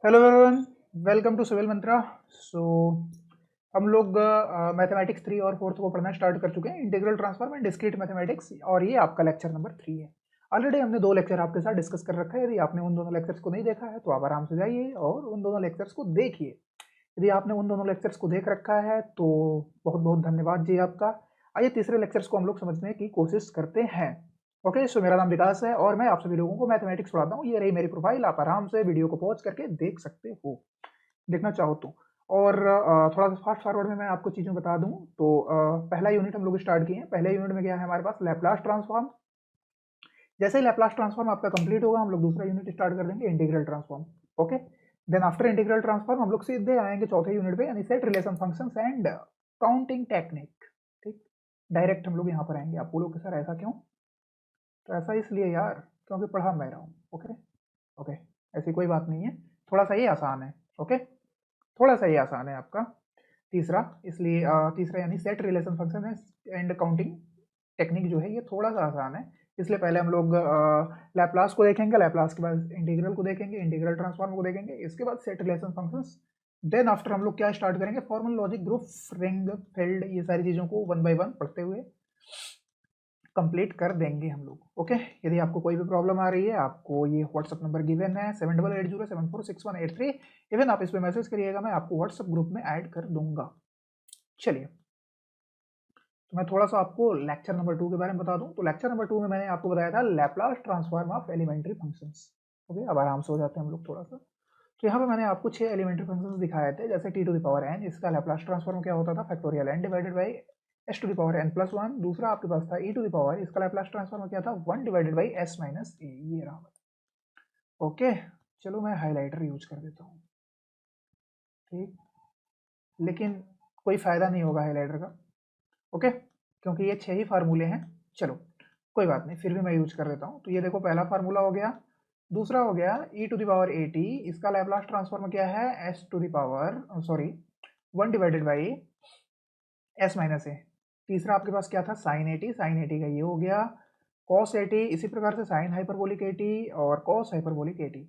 Hello everyone, welcome to civil Mantra. So हम लोग mathematics 3 और 4 को पढ़ना स्टार्ट कर चुके हैं, integral transform and discrete mathematics, और ये आपका लेक्चर नंबर 3 है। ऑलरेडी हमने 2 लेक्चर आपके साथ डिस्कस कर रखा है। यदि आपने उन दोनों लेक्चर्स को नहीं देखा है तो आप आराम से जाइए और उन दोनों लेक्चर्स को देखिए। यदि आपने उन दोनों लेक्चर्स को देख रखा है तो बहुत बहुत धन्यवाद जी आपका। आइए तीसरे लेक्चर्स को हम लोग समझने की कोशिश करते हैं। ओके, सो मेरा नाम विकास है और मैं आप सभी लोगों को मैथमेटिक्स पढ़ाता हूँ। ये रही मेरी प्रोफाइल, आप आराम से वीडियो को पॉज करके देख सकते हो, देखना चाहो तो। और थोड़ा सा फास्ट फॉरवर्ड में मैं आपको चीज़ें बता दूं तो पहला यूनिट हम लोग स्टार्ट किए हैं। पहले यूनिट में क्या है हमारे पास, लैप्लास ट्रांसफॉर्म। जैसे ही लैप्लास ट्रांसफॉर्म आपका कंप्लीट होगा हम लोग दूसरा यूनिट स्टार्ट कर देंगे, integral transform. Okay, then after integral transform हम लोग सीधे आएंगे चौथे यूनिट पे, यानी set relation functions and counting technique. ठीक, डायरेक्ट हम लोग यहाँ पर आएंगे। आप बोलोगे सर ऐसा क्यों? तो ऐसा इसलिए यार क्योंकि पढ़ा मैं रहा हूँ। ओके ओके, ऐसी कोई बात नहीं है, थोड़ा सा ये आसान है। ओके, थोड़ा सा ये आसान है आपका तीसरा, इसलिए तीसरा यानी सेट रिलेशन फंक्शन है एंड काउंटिंग टेक्निक जो है ये थोड़ा सा आसान है। इसलिए पहले हम लोग लैप्लास को देखेंगे, लैप्लास के बाद इंटीग्रल को देखेंगे, इंटीग्रल ट्रांसफॉर्म को देखेंगे, इसके बाद set relation functions. Then after हम लोग क्या स्टार्ट करेंगे, formal logic, group, ring, field, ये सारी चीज़ों को वन बाय वन पढ़ते हुए कंप्लीट कर देंगे हम लोग। ओके, यदि आपको कोई भी प्रॉब्लम आ रही है, आपको ये व्हाट्सअप नंबर गिवन है 7880746183। इवन आप इस पर मैसेज करिएगा, मैं आपको व्हाट्सअप ग्रुप में ऐड कर दूंगा। चलिए, तो मैं थोड़ा सा आपको लेक्चर नंबर 2 के बारे में बता दूं। तो लेक्चर नंबर 2 में मैंने आपको बताया था Laplace transform of elementary functions. Okay, अब आराम से हो जाते हैं हम लोग थोड़ा सा। तो यहाँ पे मैंने आपको 6 एलिमेंट्री फंक्शंस दिखाए थे, जैसे t to the power n, इसका लैप्लास ट्रांसफॉर्म क्या होता था, factorial N divided by s to the power n plus one. दूसरा आपके पास था ई टू द पावर, इसका लैप्लास ट्रांसफॉर्म क्या था, 1 divided by S minus a, ये रहा। ओके, चलो मैं हाईलाइटर यूज कर देता हूँ। ठीक, लेकिन कोई फायदा नहीं होगा हाईलाइटर का। ओके, क्योंकि ये 6 ही फार्मूले हैं। चलो कोई बात नहीं, फिर भी मैं यूज कर देता हूँ। तो ये देखो, पहला फार्मूला हो गया। दूसरा हो गया E to the power A T, इसका लैप्लास ट्रांसफॉर्म क्या है, S to the power sorry 1 divided by S minus A. तीसरा आपके पास क्या था, साइन ए टी, साइन ए टी का ये हो गया। कॉस ए टी, इसी प्रकार से साइन हाइपरबोलिक ए टी और कॉस हाइपरबोलिक ए टी।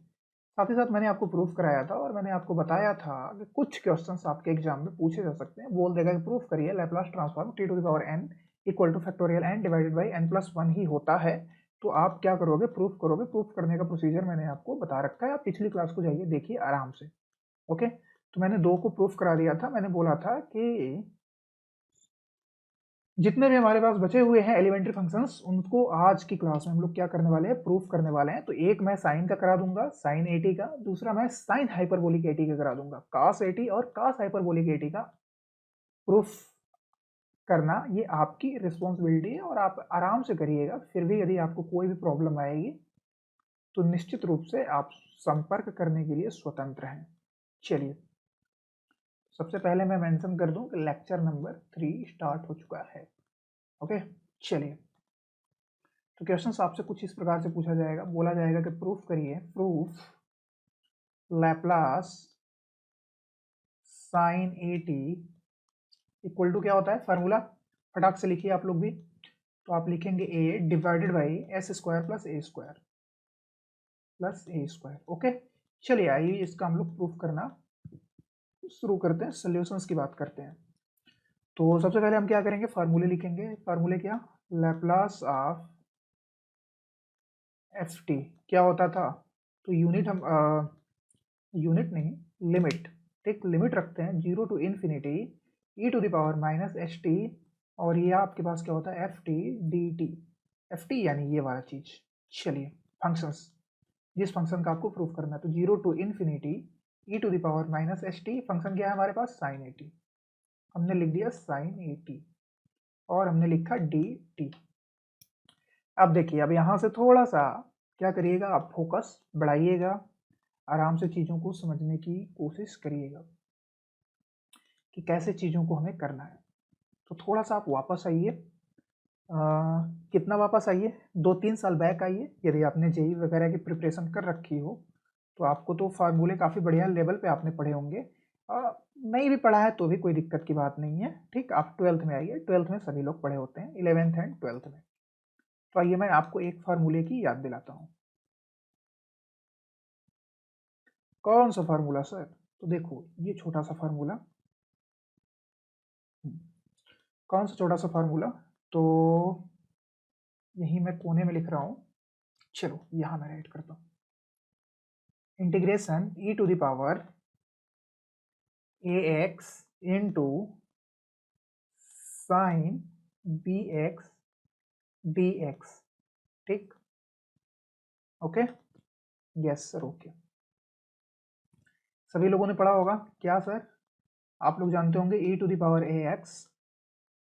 साथ ही साथ मैंने आपको प्रूफ कराया था और मैंने आपको बताया था कि कुछ क्वेश्चंस आपके एग्जाम में पूछे जा सकते हैं। बोल देगा कि प्रूफ करिए Laplace transform T to the power N equal to factorial N divided by N plus one ही होता है। तो आप क्या करोगे, प्रूफ करोगे। प्रूफ करने का प्रोसीजर मैंने आपको बता रखा है, आप पिछली क्लास को जाइए देखिए आराम से। ओके, तो मैंने 2 को प्रूफ करा दिया था। मैंने बोला था कि जितने भी हमारे पास बचे हुए हैं एलिमेंट्री फंक्शंस, उनको आज की क्लास में हम लोग क्या करने वाले हैं, प्रूफ करने वाले हैं। तो एक मैं साइन का करा दूंगा, साइन एटी का। दूसरा मैं साइन हाइपरबोलिक एटी का करा दूंगा, कास एटी और कास हाइपरबोलिक एटी का प्रूफ करना ये आपकी रिस्पॉन्सिबिलिटी है और आप आराम से करिएगा। फिर भी यदि आपको कोई भी प्रॉब्लम आएगी तो निश्चित रूप से आप संपर्क करने के लिए स्वतंत्र हैं। चलिए, सबसे पहले मैं मेंशन कर दूं कि लेक्चर नंबर 3 स्टार्ट हो चुका है। ओके, चलिए। तो क्वेश्चन आपसे कुछ इस प्रकार से पूछा जाएगा, बोला जाएगा कि प्रूफ करिए, proof Laplace sine A T equal to क्या होता है फार्मूला, फटाक से लिखिए आप लोग भी। तो आप लिखेंगे A divided by S square plus A square plus A square. Okay, चलिए आइए इसका हम लोग प्रूफ करना शुरू करते हैं, सोल्यूशंस की बात करते हैं। तो सबसे पहले हम क्या करेंगे, फार्मूले लिखेंगे। फार्मूले क्या, लैप्लास ऑफ एफ टी क्या होता था। तो यूनिट हम यूनिट नहीं, लिमिट। एक लिमिट रखते हैं 0 to infinity e to the power minus S T, और ये आपके पास क्या होता है, f t D t. F t यानी ये वाला चीज। चलिए, फंक्शंस, जिस फंक्शन का आपको प्रूफ करना है, तो 0 to infinity e to the power minus S t, function क्या है हमारे पास, साइन ए टी। हमने लिख दिया साइन ए टी और हमने लिखा डी टी। अब देखिए, अब यहाँ से थोड़ा सा क्या करिएगा, आप फोकस बढ़ाइएगा, आराम से चीज़ों को समझने की कोशिश करिएगा कि कैसे चीज़ों को हमें करना है। तो थोड़ा सा आप वापस आइए, कितना वापस आइए, 2-3 साल बैक आइए। यदि आपने जेई वगैरह की प्रिपरेशन कर रखी हो तो आपको तो फार्मूले काफ़ी बढ़िया लेवल पे आपने पढ़े होंगे। नहीं भी पढ़ा है तो भी कोई दिक्कत की बात नहीं है। ठीक, आप 12th में आइए, 12th में सभी लोग पढ़े होते हैं, 11th एंड 12th में। तो आइए मैं आपको एक फार्मूले की याद दिलाता हूँ। कौन सा फार्मूला सर? तो देखो ये छोटा सा फार्मूला, कौन सा छोटा सा फार्मूला, तो यही मैं कोने में लिख रहा हूं, चलो यहां मैं राइट करता हूं, integration e to the power ax into sine bx dx, ठीक, ओके, यस सर, ओके। सभी लोगों ने पढ़ा होगा क्या सर? आप लोग जानते होंगे e to the power ax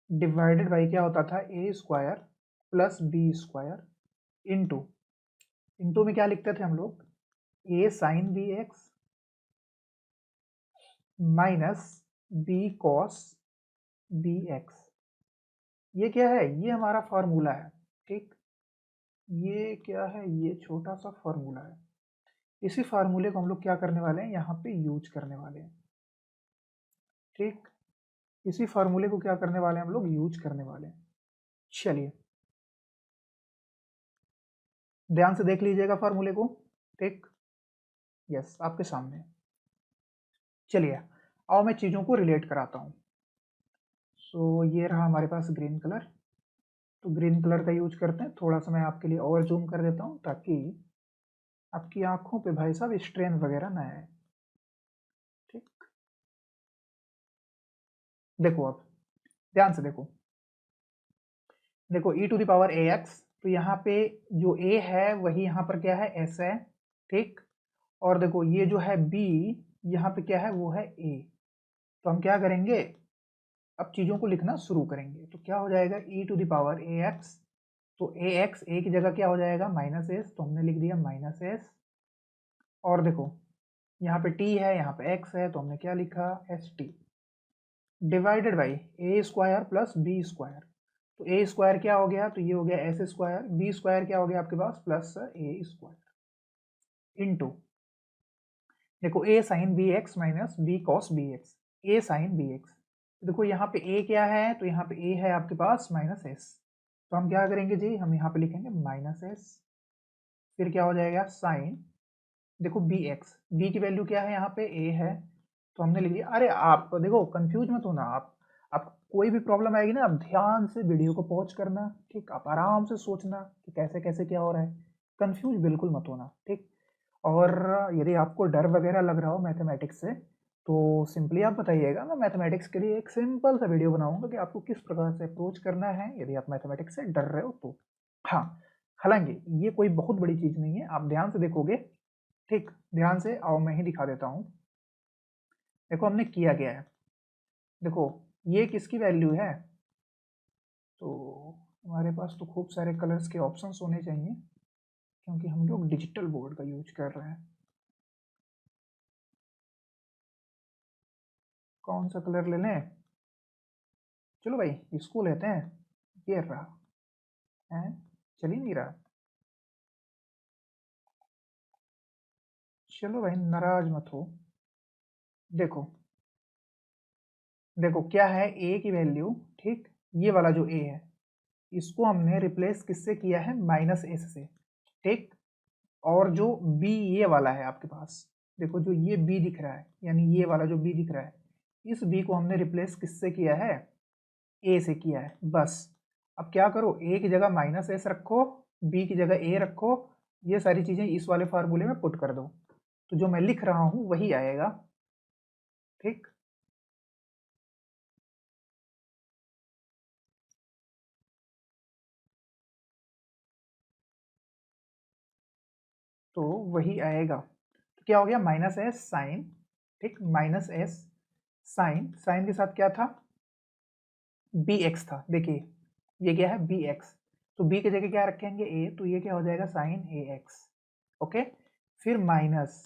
divided by क्या होता था, A square plus B square into, into में क्या लिखते थे हम लोग, A sine B X minus B cos B X. ये क्या है? ये हमारा फॉर्मूला है, ठीक, ये क्या है, ये छोटा सा फॉर्मूला है। इसी फार्मूले को हम लोग क्या करने वाले हैं, यहाँ पे यूज करने वाले हैं, ठीक, इसी फार्मूले को क्या करने वाले हैं हम लोग, यूज करने वाले हैं। चलिए ध्यान से देख लीजिएगा फार्मूले को, ठीक, यस आपके सामने। चलिए आओ मैं चीज़ों को रिलेट कराता हूँ। सो ये रहा हमारे पास ग्रीन कलर, तो ग्रीन कलर का यूज करते हैं। थोड़ा सा मैं आपके लिए और जूम कर देता हूँ ताकि आपकी आंखों पे भाई साहब स्ट्रेन वगैरह ना आए, ठीक। देखो अब ध्यान से देखो, देखो e to the power ax, तो यहाँ पे जो a है वही यहाँ पर क्या है, s है, ठीक। और देखो ये जो है b, यहाँ पे क्या है, वो है a। तो हम क्या करेंगे, अब चीज़ों को लिखना शुरू करेंगे। तो क्या हो जाएगा, e to the power ax, तो ax a की जगह क्या हो जाएगा, माइनस एस, तो हमने लिख दिया माइनस एस। और देखो यहाँ पे t है, यहाँ पे x है, तो हमने क्या लिखा, s t divided by a square plus B square. तो ए स्क्वायर क्या हो गया, तो ये हो गया एस स्क्वायर, बी स्क्वायर क्या हो गया आपके पास, प्लस ए स्क्वायर इंटू, देखो A sine B X minus B cos B X, A sine B X. देखो यहाँ पे ए क्या है, तो यहाँ पे ए है आपके पास माइनस एस, तो हम क्या करेंगे जी, हम यहाँ पे लिखेंगे माइनस एस, फिर क्या हो जाएगा साइन, देखो बी एक्स, बी की वैल्यू क्या है, यहाँ पे ए है, तो हमने लिख दिया। अरे आप देखो कंफ्यूज मत होना, आप कोई भी प्रॉब्लम आएगी ना, आप ध्यान से वीडियो को पॉज करना, ठीक, आप आराम से सोचना कि कैसे कैसे क्या हो रहा है, कंफ्यूज बिल्कुल मत होना, ठीक। और यदि आपको डर वगैरह लग रहा हो मैथमेटिक्स से, तो सिंपली आप बताइएगा, मैं मैथमेटिक्स के लिए एक सिंपल सा वीडियो बनाऊंगा कि आपको किस प्रकार से अप्रोच करना है यदि आप मैथमेटिक्स से डर रहे हो तो। हाँ, हालांकि ये कोई बहुत बड़ी चीज़ नहीं है, आप ध्यान से देखोगे, ठीक, ध्यान से आओ मैं ही दिखा देता हूँ। देखो हमने किया गया है, देखो ये किसकी वैल्यू है, तो हमारे पास तो खूब सारे कलर्स के ऑप्शंस होने चाहिए क्योंकि हम लोग डिजिटल बोर्ड का यूज कर रहे हैं। कौन सा कलर ले लें, चलो भाई इसको लेते हैं, ये रहा है, चल ही नहीं रहा, चलो भाई नाराज मत हो। देखो देखो क्या है, ए की वैल्यू, ठीक, ये वाला जो ए है इसको हमने रिप्लेस किससे किया है, माइनस एस से, ठीक। और जो बी ये वाला है आपके पास, देखो जो ये बी दिख रहा है, यानी ये वाला जो बी दिख रहा है, इस बी को हमने रिप्लेस किससे किया है, ए से किया है, बस। अब क्या करो, ए की जगह माइनस एस रखो, बी की जगह ए रखो, ये सारी चीजें इस वाले फार्मूले में पुट कर दो, तो जो मैं लिख रहा हूं वही आएगा, ठीक। तो वही आएगा, तो क्या हो गया, माइनस एस साइन, ठीक, माइनस एस साइन, साइन के साथ क्या था, बी एक्स था, देखिए ये क्या है, बी एक्स, तो बी की जगह क्या रखेंगे, ए, तो ये क्या हो जाएगा, साइन ए एक्स, ओके। फिर माइनस,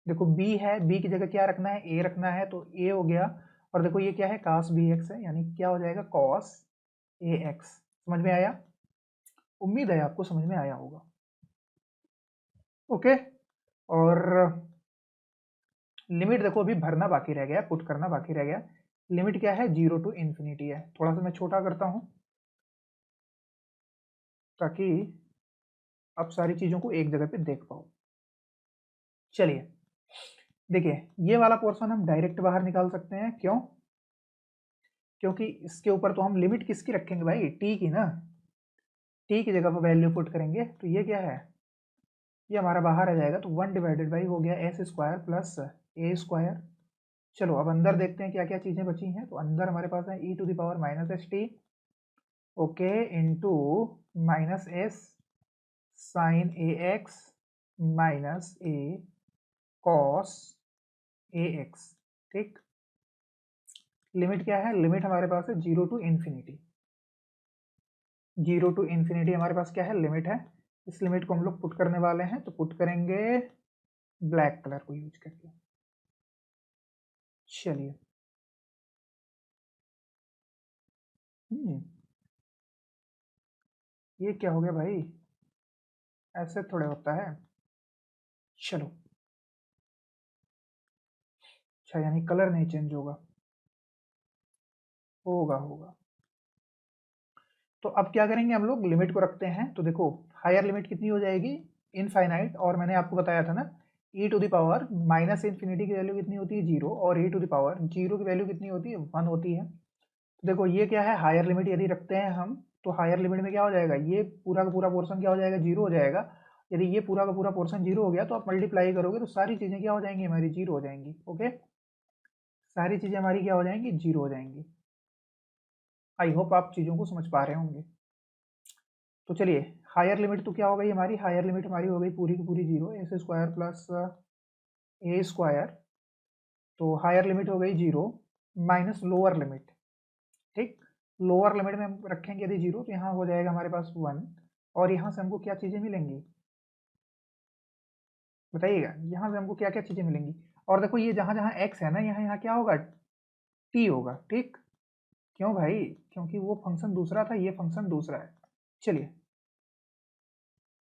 देखो बी है, बी की जगह क्या रखना है, ए रखना है, तो ए हो गया। और देखो ये क्या है, cos बी एक्स है, यानी क्या हो जाएगा, cos ए एक्स। समझ में आया? उम्मीद है आपको समझ में आया होगा, ओके। और लिमिट देखो अभी भरना बाकी रह गया, पुट करना बाकी रह गया। लिमिट क्या है, 0 टू इन्फिनिटी है। थोड़ा सा मैं छोटा करता हूं ताकि आप सारी चीजों को एक जगह पे देख पाओ। चलिए देखिए ये वाला पोर्शन हम डायरेक्ट बाहर निकाल सकते हैं, क्यों? क्योंकि इसके ऊपर तो हम लिमिट किसकी रखेंगे भाई, टी की ना, टी की जगह पर वैल्यू पुट करेंगे, तो ये क्या है, ये हमारा बाहर आ जाएगा, तो 1 डिवाइडेड बाई हो गया S square plus A square. चलो अब अंदर देखते हैं क्या क्या चीज़ें बची हैं, तो अंदर हमारे पास है E to the power minus S T, okay, into minus S sine A X minus A cos A X, ठीक। लिमिट क्या है, लिमिट हमारे पास है 0 टू इन्फिनिटी, 0 टू इन्फिनिटी हमारे पास क्या है, लिमिट है। इस लिमिट को हम लोग पुट करने वाले हैं, तो पुट करेंगे ब्लैक कलर को यूज करके। चलिए, ये क्या हो गया भाई, ऐसे थोड़े होता है। चलो, अच्छा यानी कलर नहीं चेंज होगा, होगा होगा। तो अब क्या करेंगे, हम लोग लिमिट को रखते हैं, तो देखो हायर लिमिट कितनी हो जाएगी, इनफाइनाइट, और मैंने आपको बताया था ना e to the power minus infinity की वैल्यू कितनी होती है, 0, और e टू द पावर 0 की वैल्यू कितनी होती है, 1 होती है। तो देखो ये क्या है, हायर लिमिट यदि रखते हैं हम, तो हायर लिमिट में क्या हो जाएगा, ये पूरा का पूरा पोर्शन क्या हो जाएगा, 0 हो जाएगा। यदि ये पूरा का पूरा पोर्शन 0 हो गया, तो आप मल्टीप्लाई करोगे तो सारी चीज़ें क्या हो जाएंगी, हमारी 0 हो जाएंगी, ओके, सारी चीज़ें हमारी क्या हो जाएंगी, 0 हो जाएंगी। आई होप आप चीज़ों को समझ पा रहे होंगे। तो चलिए, हायर लिमिट तो क्या हो गई हमारी, हायर लिमिट हमारी हो गई पूरी की पूरी 0, S square plus A square, तो हायर लिमिट हो गई 0 माइनस लोअर लिमिट, ठीक। लोअर लिमिट में हम रखेंगे यदि 0, तो यहाँ हो जाएगा हमारे पास 1, और यहाँ से हमको क्या चीज़ें मिलेंगी, बताइएगा, यहाँ से हमको क्या क्या चीज़ें मिलेंगी। और देखो ये जहाँ जहाँ x है ना, यहाँ यहाँ क्या होगा, t होगा, ठीक। क्यों भाई, क्योंकि वो फंक्शन दूसरा था, ये फंक्शन दूसरा है। चलिए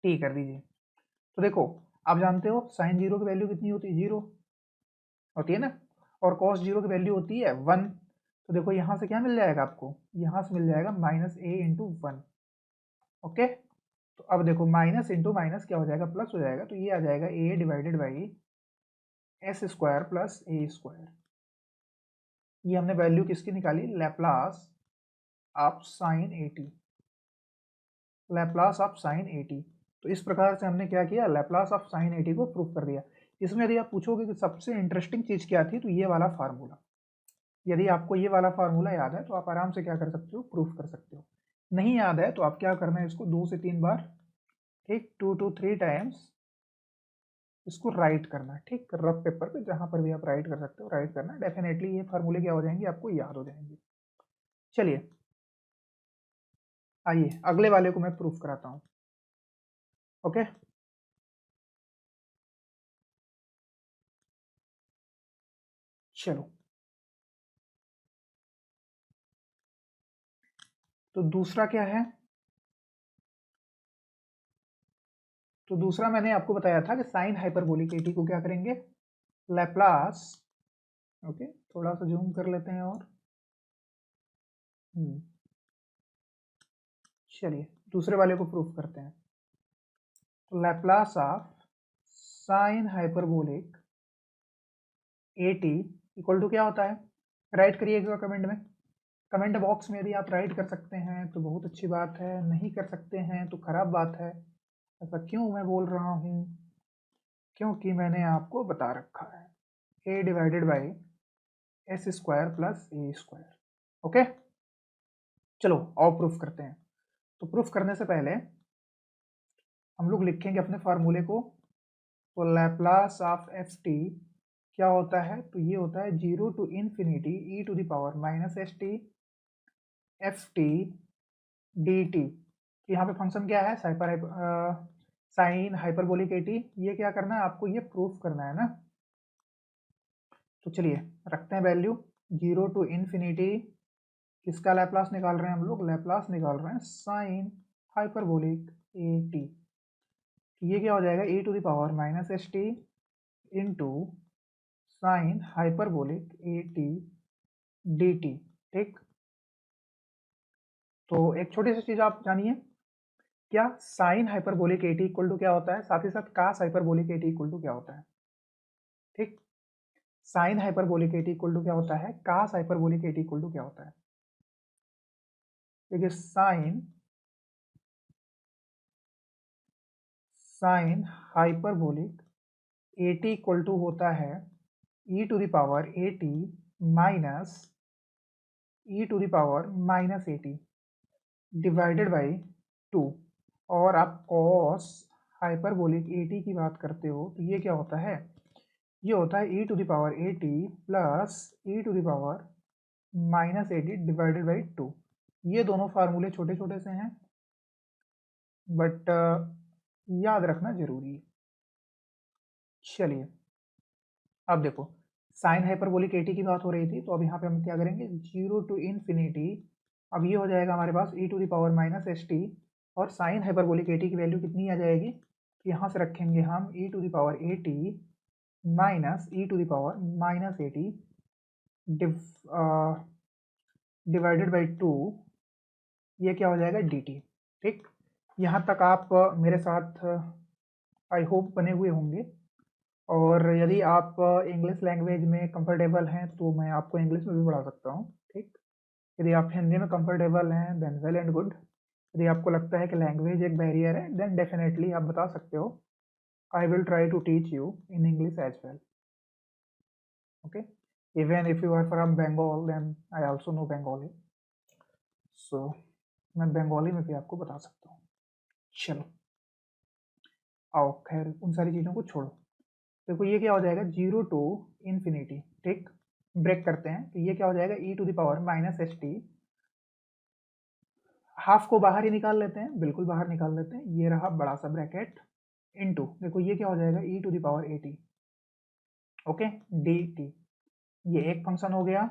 t कर दीजिए। तो देखो, आप जानते हो साइन 0 की वैल्यू कितनी होती है, 0 होती है ना, और कॉस 0 की वैल्यू होती है 1। तो देखो यहाँ से क्या मिल जाएगा आपको, यहाँ से मिल जाएगा माइनस ए इंटू 1, ओके। तो अब देखो माइनस इंटू माइनस क्या हो जाएगा, प्लस हो जाएगा, तो ये आ जाएगा A divided by S square plus A square. ये हमने वैल्यू किसकी निकाली, Laplace of sine 80, Laplace of sine 80। तो इस प्रकार से हमने क्या किया, लैप्लास ऑफ साइन 80 को प्रूफ कर दिया। इसमें यदि आप पूछोगे कि सबसे इंटरेस्टिंग चीज़ क्या थी, तो ये वाला फार्मूला, यदि आपको ये वाला फार्मूला याद है तो आप आराम से क्या कर सकते हो, प्रूफ कर सकते हो। नहीं याद है तो आप क्या करना है, इसको 2 से 3 बार, ठीक, 2 to 3 टाइम्स इसको राइट करना है, ठीक, रफ पेपर पे जहाँ पर भी आप राइट कर सकते हो राइट करना, डेफिनेटली ये फार्मूले क्या हो जाएंगे, आपको याद हो जाएंगे। चलिए आइए अगले वाले को मैं प्रूफ कराता हूँ, ओके। चलो, तो दूसरा क्या है, तो दूसरा मैंने आपको बताया था कि साइन हाइपरबोलिक एटी को क्या करेंगे, लैप्लास, ओके, थोड़ा सा जूम कर लेते हैं, और चलिए दूसरे वाले को प्रूफ करते हैं। तो Laplace of sine hyperbolic eighty equal to क्या होता है, राइट करिएगा कमेंट में, कमेंट बॉक्स में यदि आप राइट कर सकते हैं तो बहुत अच्छी बात है, नहीं कर सकते हैं तो खराब बात है। ऐसा क्यों मैं बोल रहा हूँ, क्योंकि मैंने आपको बता रखा है A divided by S square plus A square, okay. चलो और प्रूफ करते हैं। तो प्रूफ करने से पहले हम लोग लिखेंगे अपने फार्मूले को। तो लैप्लास ऑफ एफ टी क्या होता है, तो ये होता है 0 to infinity e to the power minus S t f t D t. यहाँ पे फंक्शन क्या है, साइन हाइपरबोलिक एटी। ये क्या करना है आपको, ये प्रूफ करना है ना। तो चलिए रखते हैं वैल्यू 0 टू इन्फिनिटी, किसका लैप्लास निकाल रहे हैं हम लोग, लैप्लास निकाल रहे हैं साइन हाइपरबोलिक ए टी। ये क्या हो जाएगा, e to the power minus S T into sine hyperbolic A T D T, ठीक। तो एक छोटी सी चीज आप जानिए, क्या sine hyperbolic A T equal to क्या होता है, साथ ही साथ cos hyperbolic A T equal to क्या होता है, ठीक। Sine hyperbolic eighty equal to क्या होता है, cos hyperbolic eighty equal to क्या होता है। देखिए sine hyperbolic eighty equal to होता है E to the power AT minus E to the power minus AT divided by 2। और आप कॉस हाइपरबोलिक एटी की बात करते हो तो ये क्या होता है, ये होता है E to the power AT plus E to the power minus AT divided by 2। ये दोनों फार्मूले छोटे छोटे से हैं बट याद रखना जरूरी है। चलिए अब देखो साइन हाइपरबोलिक एटी की बात हो रही थी, तो अब यहाँ पे हम क्या करेंगे, 0 टू इन्फिनिटी। अब ये हो जाएगा हमारे पास E to the power minus S T, और साइन हाइपरबोलिक एटी की वैल्यू कितनी आ जाएगी, तो यहाँ से रखेंगे हम E to the power AT minus E to the power minus AT divided by 2। ये क्या हो जाएगा डी टी। ठीक, यहाँ तक आप मेरे साथ आई होप बने हुए होंगे। और यदि आप इंग्लिश लैंग्वेज में कंफर्टेबल हैं तो मैं आपको इंग्लिश में भी पढ़ा सकता हूँ। ठीक, यदि आप हिंदी में कंफर्टेबल हैं देन वेल एंड गुड। यदि आपको लगता है कि लैंग्वेज एक बैरियर है देन डेफिनेटली आप बता सकते हो, I will try to teach you in English as well. Okay, even if you are from Bengal then I also know Bengali, so मैं बंगाली में भी आपको बता सकता हूँ। चलो आओ, खैर उन सारी चीज़ों को छोड़ो। देखो ये क्या हो जाएगा, 0 टू इन्फिनिटी। ठीक, ब्रेक करते हैं तो ये क्या हो जाएगा, E to the power minus S T. Half को बाहर ही निकाल लेते हैं, बिल्कुल बाहर निकाल लेते हैं, ये रहा बड़ा सा ब्रैकेट इनटू, देखो ये क्या हो जाएगा, E to the power A T. Okay, D T, ये एक फंक्शन हो गया,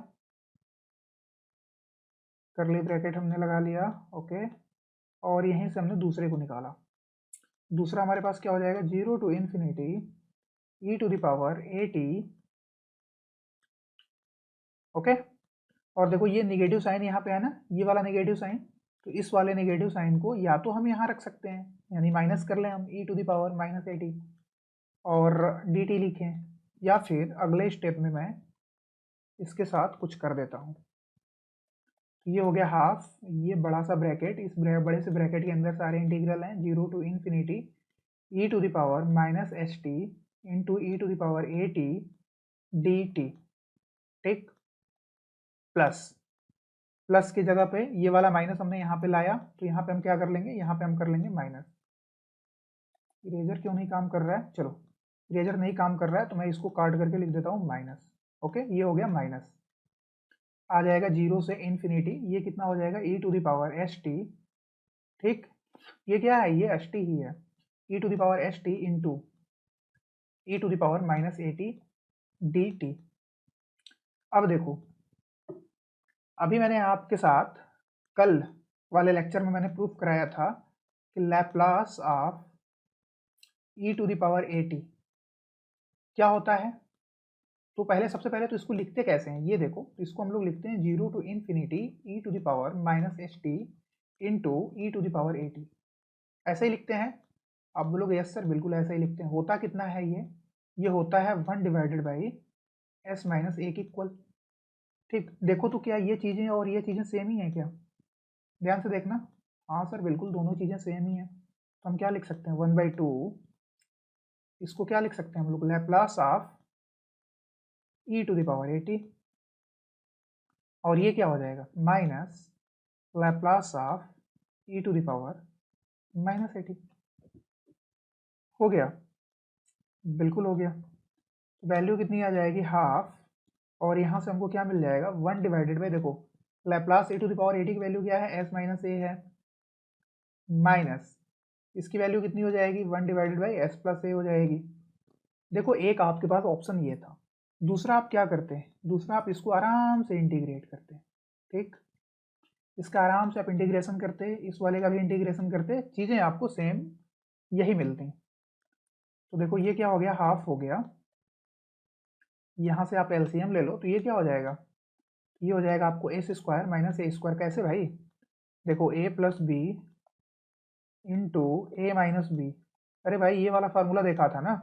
करली ब्रैकेट हमने लगा लिया। ओके, और यहीं से हमने दूसरे को निकाला। दूसरा हमारे पास क्या हो जाएगा, 0 to infinity e to the power A T. Okay, और देखो ये निगेटिव साइन यहाँ पे है ना, ये वाला निगेटिव साइन, तो इस वाले नेगेटिव साइन को या तो हम यहाँ रख सकते हैं, यानी माइनस कर लें हम E to the power minus A T और डी टी लिखें, या फिर अगले स्टेप में मैं इसके साथ कुछ कर देता हूँ। तो ये हो गया हाफ, ये बड़ा सा ब्रैकेट, इस बड़े से ब्रैकेट के अंदर सारे इंटीग्रल हैं, 0 to infinity e to the power minus h t into E to the power A T D T. ठीक, प्लस प्लस की जगह पे ये वाला माइनस हमने यहाँ पे लाया, तो यहाँ पे हम क्या कर लेंगे, यहाँ पे हम कर लेंगे माइनस। इरेजर क्यों नहीं काम कर रहा है, चलो इरेजर नहीं काम कर रहा है तो मैं इसको काट करके लिख देता हूँ माइनस। ओके, ये हो गया माइनस, आ जाएगा 0 से इन्फिनिटी, ये कितना हो जाएगा, E to the power S T. ठीक, ये क्या है, ये एस टी ही है, E to the power S T into E to the power minus A T D T. अब देखो, अभी मैंने आपके साथ कल वाले लेक्चर में मैंने प्रूफ कराया था कि Laplace of e to the power A t क्या होता है। तो पहले सबसे पहले तो इसको लिखते कैसे हैं, ये देखो, इसको हम लोग लिखते हैं 0 to infinity e to the power minus h t into E to the power A t, ऐसे ही लिखते हैं। आप बोलोगे यस सर बिल्कुल ऐसे ही लिखते हैं, होता कितना है ये होता है 1 डिवाइडेड बाई एस माइनस ए की इक्वल। ठीक, देखो तो क्या ये चीज़ें और ये चीज़ें सेम ही हैं क्या, ध्यान से देखना। हाँ सर बिल्कुल दोनों चीज़ें सेम ही हैं, तो हम क्या लिख सकते हैं, 1/2, इसको क्या लिख सकते हैं हम लोग, Laplace of e to the power A T, और ये क्या हो जाएगा, minus Laplace of e to the power minus A t. हो गया, बिल्कुल हो गया। वैल्यू कितनी आ जाएगी, हाफ, और यहाँ से हमको क्या मिल जाएगा, 1 डिवाइडेड बाई, देखो Laplace a to the power A t की वैल्यू क्या है, एस माइनस ए है, माइनस इसकी वैल्यू कितनी हो जाएगी, 1 डिवाइडेड बाई एस प्लस ए हो जाएगी। देखो एक आपके पास ऑप्शन ये था, दूसरा आप क्या करते हैं, दूसरा आप इसको आराम से इंटीग्रेट करते हैं। ठीक, इसका आराम से आप इंटीग्रेशन करते हैं, इस वाले का भी इंटीग्रेशन करते हैं, चीज़ें आपको सेम यही मिलती हैं। तो देखो ये क्या हो गया, हाफ हो गया, यहाँ से आप एलसीएम ले लो तो ये क्या हो जाएगा, ये हो जाएगा आपको एस स्क्वायर माइनस ए स्क्वायर। कैसे भाई, देखो ए प्लस बी इंटू ए माइनस बी। अरे भाई ये वाला फार्मूला देखा था ना,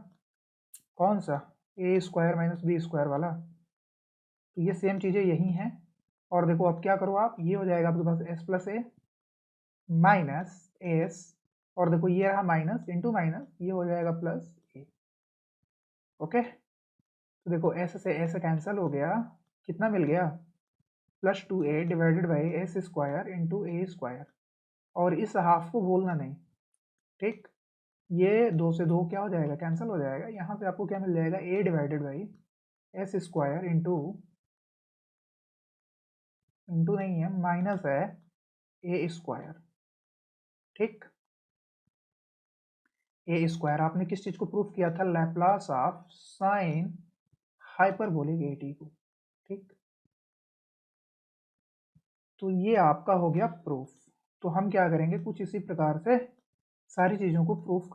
कौन सा, ए स्क्वायर माइनस बी स्क्वायर वाला, तो ये सेम चीज़ें यही हैं। और देखो अब क्या करो आप, ये हो जाएगा आपके पास एस प्लस ए माइनस एस, और देखो ये रहा माइनस इंटू माइनस, ये हो जाएगा प्लस ए। ओके, तो देखो एस से एस कैंसिल हो गया, कितना मिल गया, plus 2a divided by S square into A square. और इस हाफ को भूलना नहीं, ठीक। ये 2 से 2 क्या हो जाएगा, कैंसिल हो जाएगा। यहाँ पे आपको क्या मिल जाएगा, a divided by S square into नहीं है, माइनस है ए स्क्वायर, ठीक। ए स्क्वायर आपने किस चीज़ को प्रूफ किया था, Laplace of sine hyperbolic A T को, ठीक। तो ये आपका हो गया प्रूफ। तो हम क्या करेंगे, कुछ इसी प्रकार से सारी चीज़ों को प्रूफ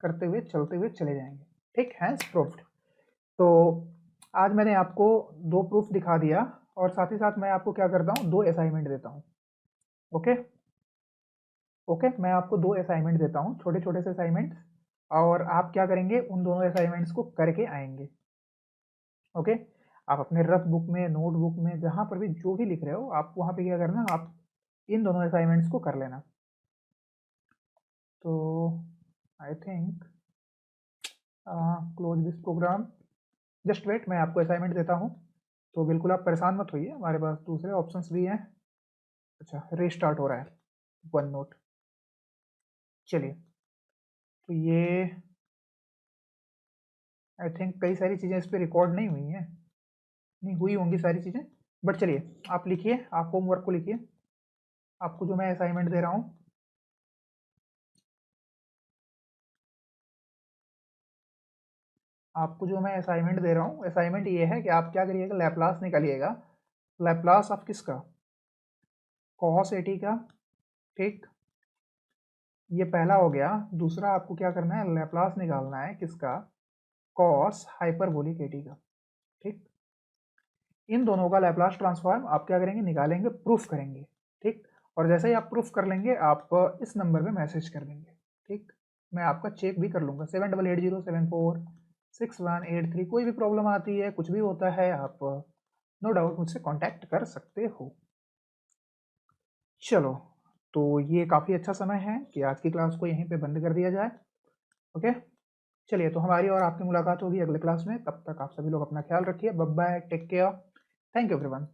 करते हुए चलते हुए चले जाएंगे, ठीक है, प्रूफ्ड। तो आज मैंने आपको 2 प्रूफ दिखा दिया, और साथ ही साथ मैं आपको क्या करता हूँ, 2 असाइनमेंट देता हूँ। ओके ओके, मैं आपको 2 असाइनमेंट देता हूँ, छोटे छोटे से असाइनमेंट्स, और आप क्या करेंगे, उन दोनों असाइनमेंट्स को करके आएंगे। ओके, आप अपने रफ बुक में, नोटबुक में, जहाँ पर भी जो भी लिख रहे हो, आप वहाँ पे क्या करना, आप इन दोनों असाइनमेंट्स को कर लेना। तो I think close this program, just wait, मैं आपको असाइनमेंट देता हूँ, तो बिल्कुल आप परेशान मत होइए, हमारे पास दूसरे ऑप्शंस भी हैं। अच्छा, रीस्टार्ट हो रहा है वन नोट, चलिए। तो ये आई थिंक कई सारी चीज़ें इस पर रिकॉर्ड नहीं हुई हैं, नहीं हुई होंगी सारी चीज़ें, बट चलिए आप लिखिए, आप होमवर्क को लिखिए, आपको जो मैं असाइनमेंट दे रहा हूँ, असाइनमेंट ये है कि आप क्या करिएगा, लैप्लास निकालिएगा, लैप्लास ऑफ किसका, कॉस ए टी का, ठीक। ये पहला हो गया। दूसरा आपको क्या करना है, लैप्लास निकालना है किसका, कॉस हाइपरबोलिक ए टी का, ठीक। इन दोनों का लैप्लास ट्रांसफॉर्म आप क्या करेंगे, निकालेंगे, प्रूफ करेंगे, ठीक। और जैसे ही आप प्रूफ कर लेंगे, आप इस नंबर पे मैसेज कर देंगे, ठीक। मैं आपका चेक भी कर लूँगा, 7880746183। कोई भी प्रॉब्लम आती है, कुछ भी होता है, आप नो डाउट मुझसे कांटेक्ट कर सकते हो। चलो, तो ये काफ़ी अच्छा समय है कि आज की क्लास को यहीं पे बंद कर दिया जाए। ओके, चलिए, तो हमारी और आपकी मुलाकात होगी अगले क्लास में। तब तक आप सभी लोग अपना ख्याल रखिए, bye bye, take care, thank you everyone.